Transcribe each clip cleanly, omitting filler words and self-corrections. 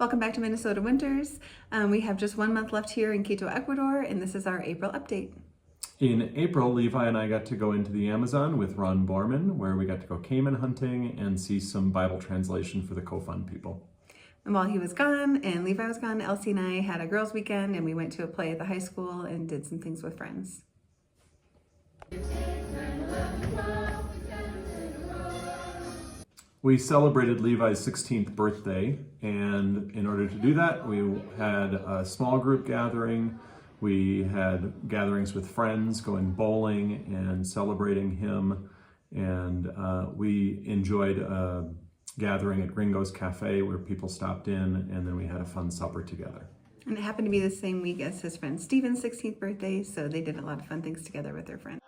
Welcome back to Minnesota Winters. We have just 1 month left here in Quito, Ecuador, and this is our April update. In April, Levi and I got to go into the Amazon with Ron Borman, where we got to go caiman hunting and see some Bible translation for the Kofun people. And while he was gone and Levi was gone, Elsie and I had a girls' weekend and we went to a play at the high school and did some things with friends. We celebrated Levi's 16th birthday, and in order to do that, we had a small group gathering. We had gatherings with friends, going bowling and celebrating him, and we enjoyed a gathering at Gringo's Cafe where people stopped in, and then we had a fun supper together. And it happened to be the same week as his friend Steven's 16th birthday, so they did a lot of fun things together with their friends.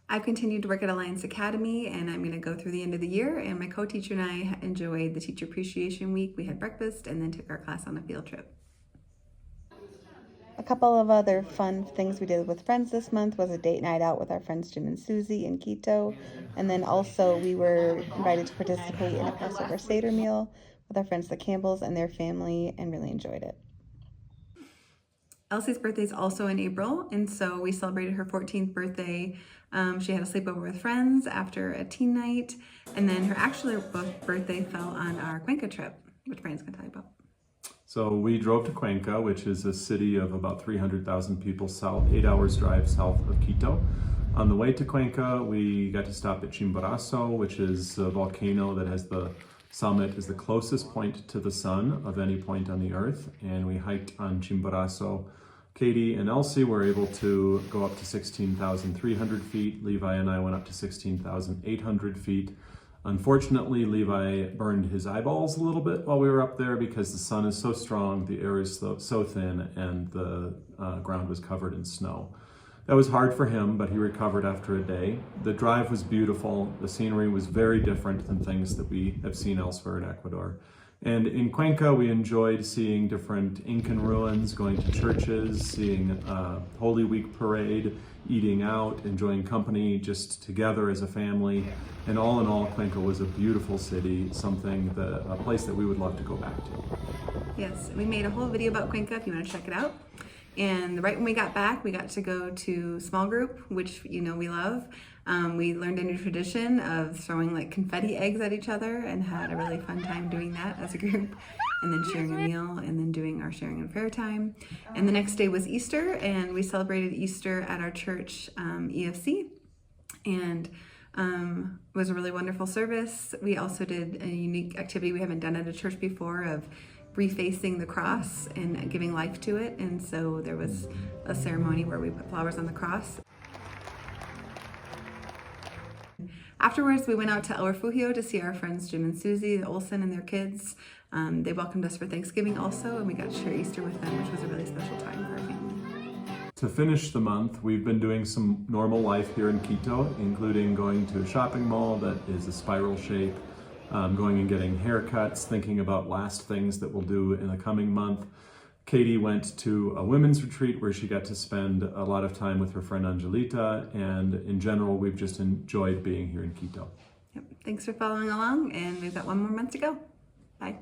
I've continued to work at Alliance Academy, and I'm going to go through the end of the year, and my co-teacher and I enjoyed the Teacher Appreciation Week. We had breakfast and then took our class on a field trip. A couple of other fun things we did with friends this month was a date night out with our friends Jim and Susie in Quito, and then also we were invited to participate in a Passover Seder meal with our friends the Campbells and their family, and really enjoyed it. Elsie's birthday is also in April, and so we celebrated her 14th birthday. She had a sleepover with friends after a teen night, and then her actual birthday fell on our Cuenca trip, which Brian's going to tell you about. So we drove to Cuenca, which is a city of about 300,000 people south, 8 hours drive south of Quito. On the way to Cuenca, we got to stop at Chimborazo, which is a volcano that has the summit is the closest point to the sun of any point on the earth, and we hiked on Chimborazo. Katie and Elsie were able to go up to 16,300 feet. Levi and I went up to 16,800 feet. Unfortunately, Levi burned his eyeballs a little bit while we were up there because the sun is so strong, the air is so thin, and the ground was covered in snow. That was hard for him, but he recovered after a day. The drive was beautiful. The scenery was very different than things that we have seen elsewhere in Ecuador. And in Cuenca, we enjoyed seeing different Incan ruins, going to churches, seeing a Holy Week parade, eating out, enjoying company just together as a family. And all in all, Cuenca was a beautiful city, a place that we would love to go back to. Yes, we made a whole video about Cuenca if you want to check it out. And right when we got back, we got to go to small group, which we love. We learned a new tradition of throwing like confetti eggs at each other and had a really fun time doing that as a group, and then sharing a meal and then doing our sharing and prayer time. And the next day was Easter, and we celebrated Easter at our church, EFC, and it was a really wonderful service. We also did a unique activity we haven't done at a church before of refacing the cross and giving life to it, and so there was a ceremony where we put flowers on the cross. Afterwards, we went out to El Refugio to see our friends Jim and Susie, the Olsen, and their kids. They welcomed us for Thanksgiving also, and we got to share Easter with them, which was a really special time for our family. To finish the month, we've been doing some normal life here in Quito, including going to a shopping mall that is a spiral shape, going and getting haircuts, thinking about last things that we'll do in the coming month. Katie went to a women's retreat where she got to spend a lot of time with her friend Angelita, and in general, we've just enjoyed being here in Quito. Yep. Thanks for following along, and we've got 1 more month to go. Bye.